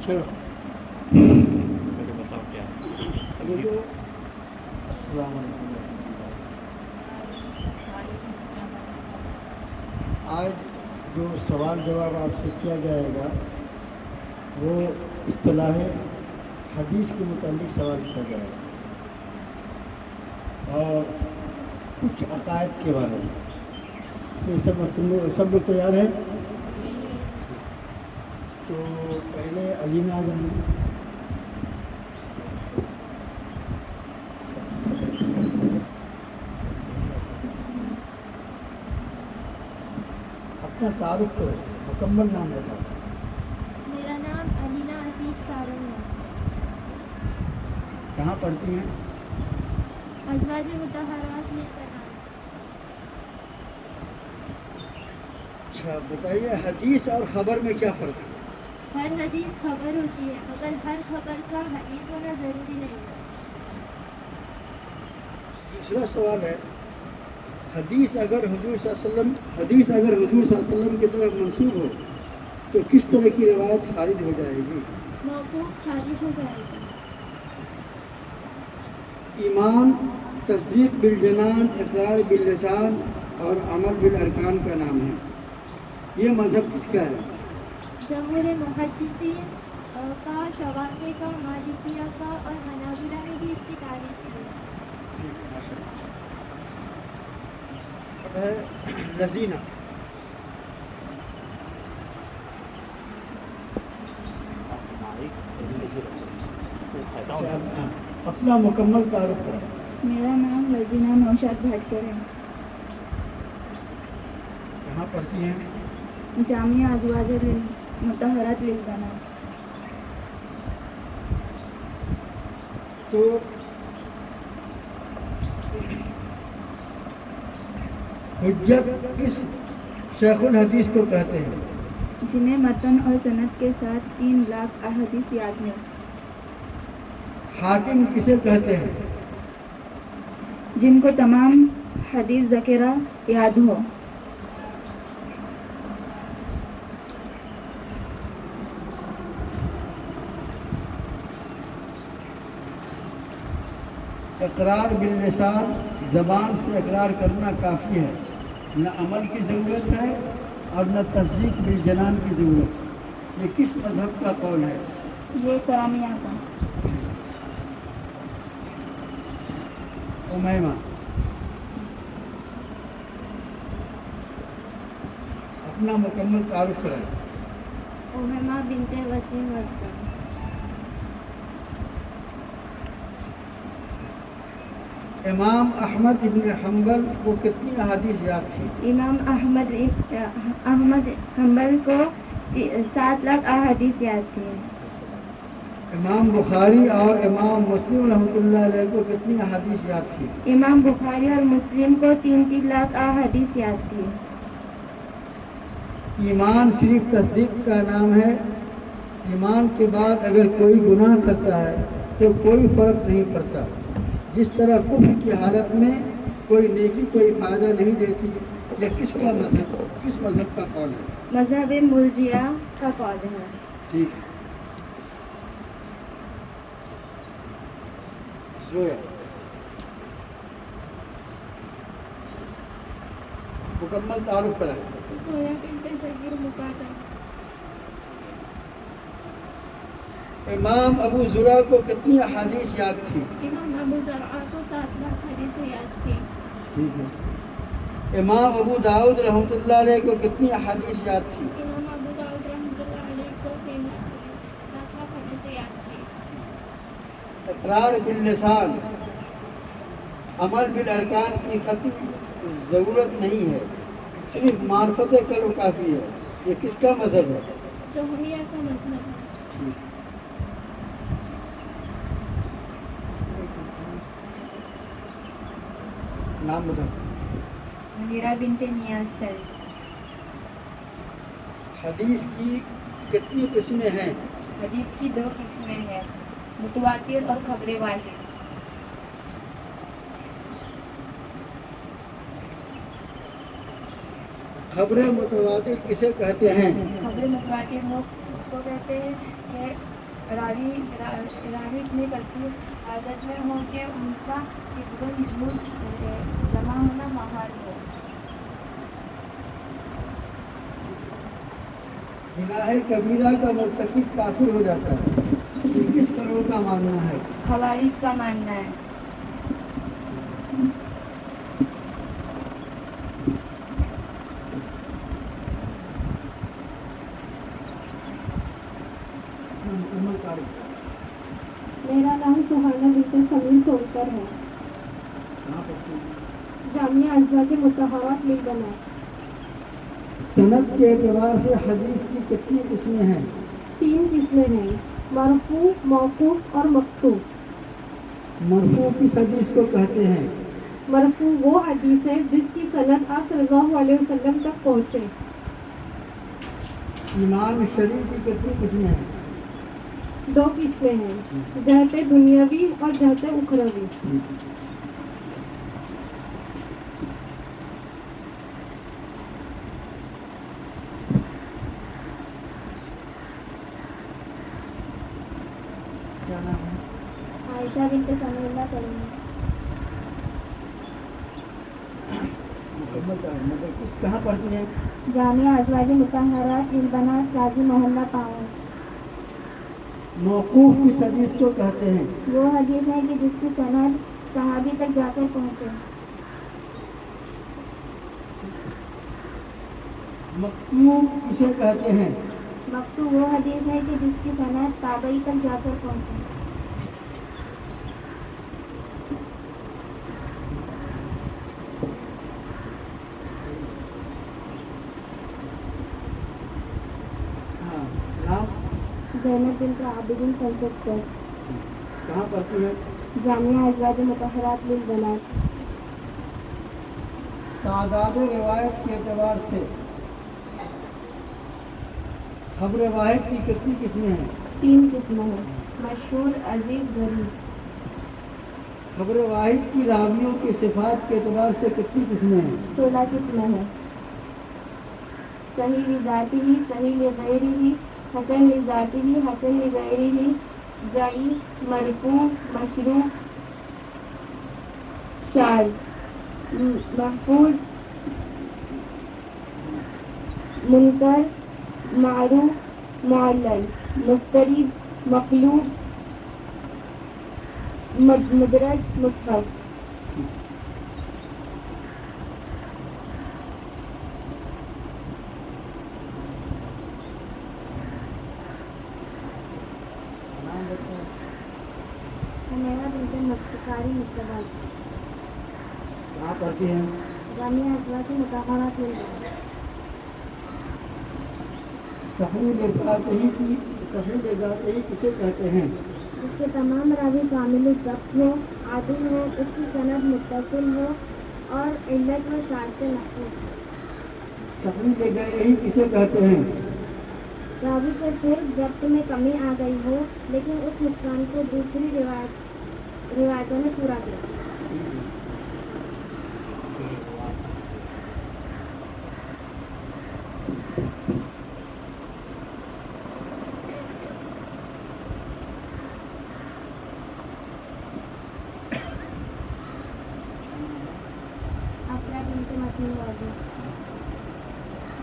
چلو بتاؤ کیا السلام علیکم. آج جو سوال جواب آپ سے کیا جائے گا وہ اصطلاح حدیث کے متعلق سوال کیا جائے گا اور کچھ عقائد کے بارے میں. سب لوگ تیار ہیں؟ تو پہلے علیمہ آ جائیں. اپنا تعارف کرو, مکمل نام بتاؤ. میرا نام علینا عتیق سارنگ ہے. کہاں پڑھتی ہیں؟ ازواج مطہرات لے کر نام. اچھا بتائیے, حدیث اور خبر میں کیا فرق ہے؟ ہر حدیث خبر ہوتی ہے مگر ہر خبر کا حدیث ہونا ضروری نہیں ہے. دوسرا سوال ہے, حدیث اگر حضور صلی اللہ علیہ وسلم کی طرف منسوب ہو تو کس طرح کی روایت خارج ہو جائے گی؟ موقوف خارج ہو جائے گا. ایمان تصدیق بالجنان, اقرار باللسان اور عمل بالارکان کا نام ہے. یہ مذہب کس کا ہے؟ جمہور محدثین کا, شوافی کا, مالکیہ کا اور حنابلہ نے بھی اس کی تعریف کی ہے. اب ہے لذینہ. اپنا مکمل تعارف کریں. میرا نام لذینہ نوشاد بھٹکر ہے. کہاں پڑھتی ہیں؟ جامعہ ازواج مطہرات للبنات. تو حجت کس شیخ الحدیث کو کہتے ہیں؟ جنہیں متن اور سند کے ساتھ 3 لاکھ احادیث یاد ہیں. حاکم کسے کہتے ہیں؟ جن کو تمام حدیث ذکرہ یاد ہو. اقرار باللسان, زبان سے اقرار کرنا کافی ہے, نہ عمل کی ضرورت ہے اور نہ تصدیق بالجنان کی ضرورت ہے. یہ کس مذہب کا قول ہے؟ یہ قرامیہ کا. امیمہ. اپنا مکمل تعارف کریں. امیمہ بنت وسیم وسطی. امام احمد ابن حنبل کو کتنی احادیث یاد تھی؟ امام احمد حنبل کو 7 لاکھ احادیث یاد تھی. امام بخاری اور امام مسلم رحمۃ اللہ علیہ کو کتنی احادیث یاد تھی؟ امام بخاری اور مسلم کو 3 لاکھ احادیث یاد تھی. ایمان صرف تصدیق کا نام ہے. ایمان کے بعد اگر کوئی گناہ کرتا ہے تو کوئی فرق نہیں پڑتا. جس طرح کفر کی حالت میں کوئی نیکی کوئی فائدہ نہیں دیتی. یہ کس مذہب کا قول ہے؟ مذہب مرجئہ کا قول ہے. ٹھیک ہے. سویا مکمل تعارف کرائیں. سویا بنت صغیر مقدم. امام ابو زرع کو کتنی احادیث یاد تھی؟ امام ابو زرعہ کو 7 لاکھ حدیث یاد تھی. ٹھیک ہے. امام ابو داؤد رحمۃ اللہ علیہ کو کتنی احادیث یاد تھی؟ امام ابو داؤد رحمۃ اللہ علیہ کو 3 لاکھ حدیث یاد تھی. اقرار باللسان, عمل بالارکان کی قطعی ضرورت نہیں ہے, صرف معرفت قلب کافی ہے. یہ کس کا مذہب ہے؟ جوہریہ کا مذہب ہے. نام بتاؤ. منیرہ بنت نیاز شریف. حدیث کی کتنی قسمیں ہیں؟ حدیث کی 2 قسمیں ہیں, متواتر اور خبر واحد. خبر متواتر کسے کہتے ہیں؟ خبر متواتر وہ اس کو کہتے ہیں کہ راوی اتنے کثیر عادت میں ہو کہ ان کا کسبن جھوٹ جمع ہونا محال ہو. گناہ کبیرہ کا مرتکب کافر ہو جاتا ہے، یہ کس قرآن کا ماننا ہے؟ خوارج کا ماننا ہے. میرا نام سہانا بنت سمیر سولکر ہے. جامعہ ازواج مطہرات للبنات. سند کے اعتبار سے حدیث کی کتنی قسمیں ہیں؟ 3 قسمیں ہیں، مرفوع، موقوف اور مقطوع. مرفوع کس حدیث کو کہتے ہیں؟ مرفوع وہ حدیث ہے جس کی سند آپ صلی اللہ علیہ وسلم تک پہنچے. ایمان شریف کی کتنی قسمیں ہیں؟ 2 قسمیں ہیں، جہت دنیاوی اور جہت اخروی. کیا نام ہے؟ عائشہ بنت سمی اللہ ترمذ. کہاں پڑھتی ہیں؟ جامعہ ازواج مطہرات للبنات قاضی محلہ پاؤں. موقوف کس حدیث کو کہتے ہیں؟ وہ حدیث ہے کہ جس کی سند صحابی تک جا کر پہنچے. مقطوع کسے کہتے ہیں؟ مقطوع وہ حدیث ہے کہ جس کی سند تابعی تک جا کر پہنچے. ہاں، نام؟ زینب بنت عابدین فلسفہ. کہاں پڑھتی ہے؟ جامعہ ازواج مطہرات للبنات. تعداد روایت کے اعتبار سے خبر واحد کی کتنی قسمیں ہیں؟ 3 قسمیں ہیں، مشہور، عزیز، غریب. خبر واحد کی راویوں کی صفات کے اعتبار سے کتنی قسمیں ہیں؟ 16 قسمیں ہیں، صحیح لذاتہ، صحیح لغیرہ، حسن لذاتہ، حسن لغیرہ، ضعیف، مرفوع، مشروع، شاذ، محفوظ، منکر، معروف، معلل، مضطرب، مقلوب، مدرج، مصحف. نام بتائیں۔ حمیرہ بنت مشتقاری مشتبہ. کہاں پڑھتی ہیں؟ جامعہ ازواج مطہرات للبنات. صحیح لذاتہی کسے کہتے ہیں؟ جس کے تمام راوی کامل الضبط ہو، عادل ہو، اس کی سند متصل ہو اور علت و شاذ سے محفوظ ہو. صحیح لغیرہ کسے کہتے ہیں؟ راوی کے صرف ضبط میں کمی آ گئی ہو لیکن اس نقصان کو دوسری روایتوں نے پورا کیا.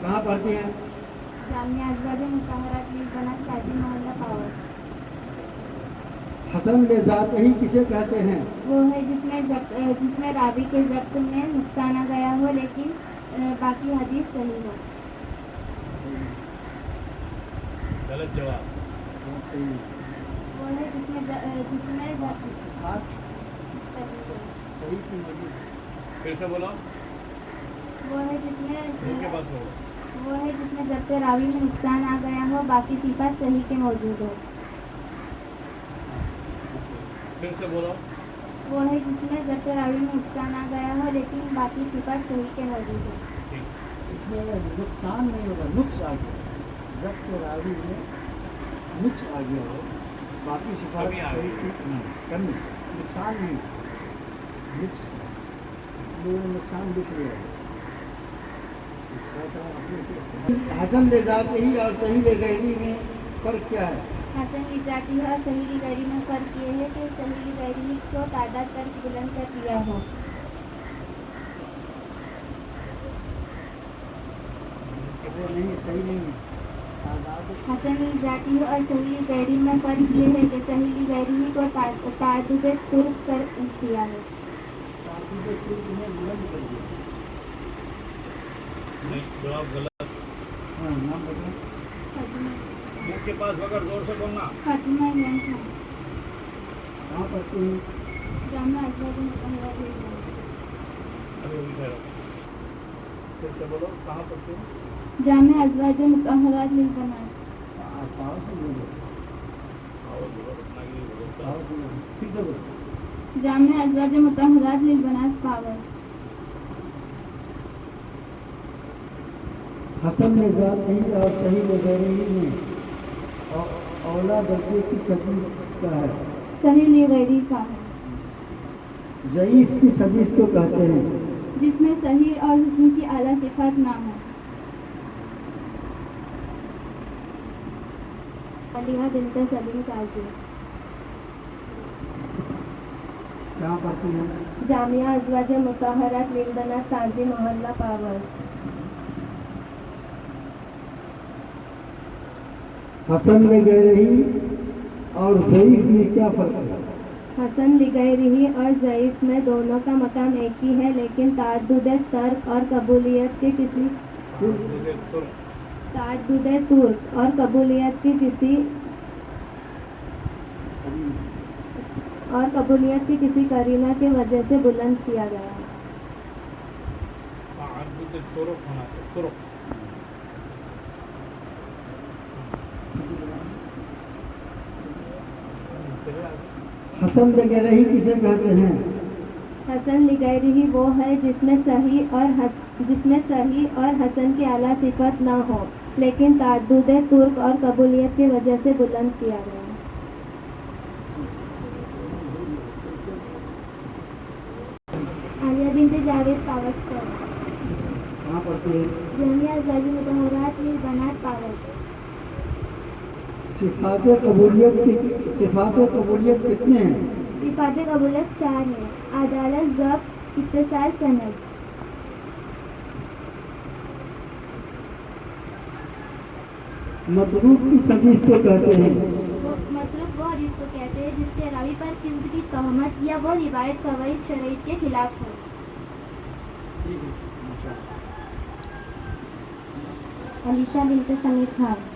کہاں پڑھتی ہیں؟ جامعہ ازواج مطہرات للبنات قاضی محلہ پاؤں. حسن لذاتہی کسے کہتے ہیں؟ وہ ہے جس میں راوی کے ضبط میں نقصان آ گیا ہو لیکن باقی حدیث صحیح ہو. غلط جواب. وہ ہے جس میں ضبط صفات صحیح ہو. صحیح کی وجہ پھر سے بولو. وہ ہے جس ان کے پاس بولو. میں ضبط راوی میں نقصان آ گیا ہو باقی صفات صحیح کے موجود ہو. پھر سے بولو. وہ ہے جس میں ضبط راوی میں نقصان آ گیا ہو لیکن باقی صفات صحیح کے موجود ہو. اس میں نقصان نہیں ہوگا، نقص آ گیا. ضبط راوی میں نقص آ گیا ہو باقی صفات کمی آ گئی. کمی، نقصان نہیں. نقص نقصان دکھ رہا ہے. حسن لذاتہی اور صحیح لغیرہ میں فرق کیا ہے؟ حسن لذاتی ہے اور صحیح لغیری میں فرق یہ ہے کہ صحیح لغیری کو تعداد کر کے بلند کر دیا ہو. وہ نہیں صحیح نہیں ہے. حسن لذاتی ہے اور صحیح لغیری میں فرق یہ ہے کہ صحیح لغیری کو تعدد ترک کر دیا ہے. نہیں جواب غلط. ہاں نام بتائیں. منہ کے پاس پکڑ زور سے بولنا. فاطمہ عمران خان. کہاں پڑھتی ہیں؟ جامعہ ازواج مطہرات دیوبند. ابھی ابھی ٹھہرو. پھر سے بولو کہاں پڑھتے ہیں. جامعہ ازواج مطہرات للبنات. پاؤ سے بولو. اور بولو اتنا ہی بولو. پاؤ سے بولو. پھر سے بولو. جامعہ ازواج مطہرات للبنات پاور. حسن ذاتی اور صحیح لغیری میں اولا درجے کس حدیث کا ہے؟ صحیح لغیری کا ہے. ضعیف کس حدیث کو کہتے ہیں؟ جس میں صحیح اور حسن کی اعلیٰ صفات نہ ہو. علیہ بنت سلیم قاضی. کہاں پڑھتی ہیں؟ جامعہ ازواج مطہرات للبنات قاضی محلہ پاور. حسن لغیری اور ضعیف میں کیا فرق ہے؟ حسن لغیری اور ضعیف میں دونوں کا مقام ایک ہی ہے لیکن تعدد ترک اور قبولیت کی کسی قرینہ کی وجہ سے بلند کیا گیا ہے. حسن لغیری کسے کہتے ہیں؟ حسن لغیری وہ ہے جس میں صحیح اور حسن کی اعلیٰ صفت نہ ہو لیکن تعدد ترک اور قبولیت کی وجہ سے بلند کیا گیا. عالیہ بنت جاوید پاوسکر. کہاں پڑھتی ہیں؟ جامعہ ازواج مطہرات للبنات پاوس. صفات قبولیت کتنے ہیں؟ صفات قبولیت 4 ہیں. عدالت، ضبط، اتصال، سند. مطلوب کس حدیث کو کہتے ہیں؟ مطلب وہ حدیث کو کہتے ہیں جس کے راوی پر کذب کی تہمت یا وہ روایت فوائد شرائط کے خلاف ہو. علیشہ بنت سمیر خان.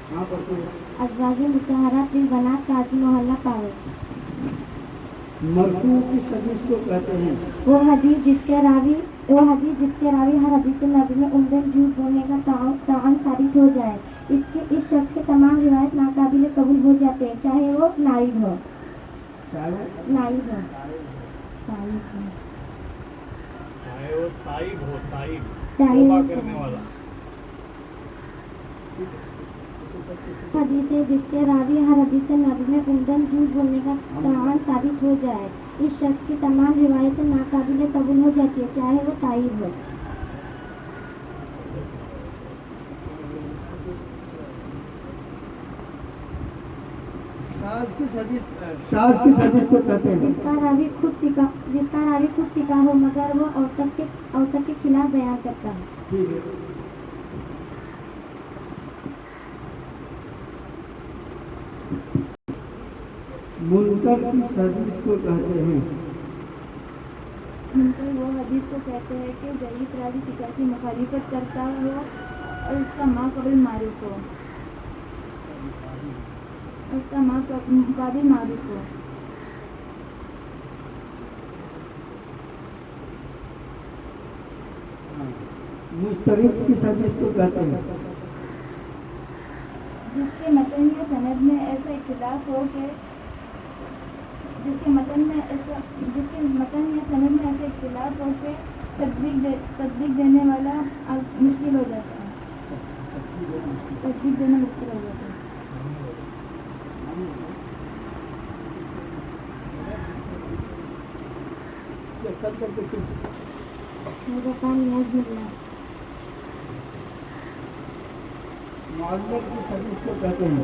کہاں پڑھتی ہیں؟ ازواج مطہرات للبنات قاضی محلہ پاوس. مرفوع کس حدیث کو کہتے ہیں؟ وہ حدیث جس کے راوی ہر حدیث نبی میں عمدن جھوٹ بولنے کا تعان ثابت ہو جائے. اس شخص کے تمام روایت ناقابل قبول ہو جاتے ہیں چاہے وہ نائب ہو. چاہے وہ تائب ہو. توبہ کرنے والا. حدیث ہے جس کے راوی ہر حدیث نبی میں عمدن جھوٹ بولنے کا تعان ثابت ہو جائے. اس شخص کی تمام روایتیں ناقابل قبول ہو جاتی ہے چاہے وہ تائب ہو. شاذ کس حدیث کو کہتے ہیں؟ جس کا راوی خود سکا ہو مگر وہ اوصاف کے خلاف بیان کرتا ہے. منکر کس حدیث کو کہتے ہیں؟ منکر وہ حدیث کو کہتے ہیں کہ ضعیف راوی ثقہ کی مخالفت کرتا ہو اور اس کا ماقابل معروف ہو. مسترب کس حدیث کو کہتے ہیں؟ جس کے متن یا سند میں ایسا اختلاف ہو کہ تصدیق دینے والا مشکل ہو جاتا ہے. تصدیق دینا مشکل ہو جاتا ہے. معلق کس حدیث کو کہتے ہیں؟